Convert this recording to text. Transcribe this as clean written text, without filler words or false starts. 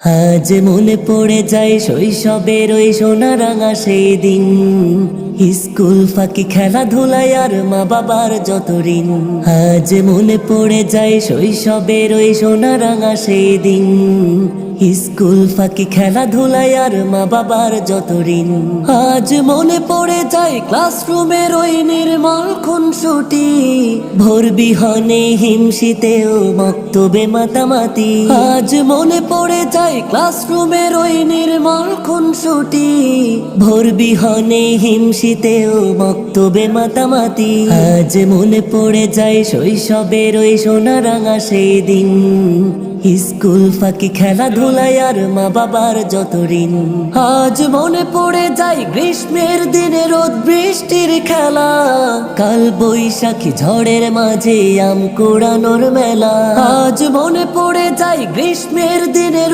আজ মনে পড়ে যায় শৈশবের ওই সোনা রাঙা সেই দিন, স্কুল ফাঁকি খেলাধুলায় আর মা বাবার যত ঋণ। আজ মনে পড়ে যায় শৈশবের ওই সোনা রাঙা সেই দিন, স্কুল ফাঁকি খেলাধুলায় আর মা বাবার যত ঋণ। আজ মনে পড়ে যায় ক্লাসরুমের ওই নির্মল খুনসুটি, ভোর বিহনে হিমশীতেও মক্তবে মাতামাতি। আজ মনে পড়ে যায় ক্লাসরুমের ওই নির্মল খুনসুটি, ভোর বিহনে হিমশীতেও মক্তবে মাতামাতি। আজ মনে পড়ে যায় শৈশবের ওই সোনা রাঙা সেই দিন, স্কুল ফাঁকি খেলাধুলায় আর মা বাবার যত ঋণ। আজ মনে পড়ে যায় গ্রীষ্মের দিনে রোদ বৃষ্টির খেলা, কাল বৈশাখী ঝড়ের মাঝে আম কুড়ানোর মেলা। আজ মনে পড়ে যায় গ্রীষ্মের দিনে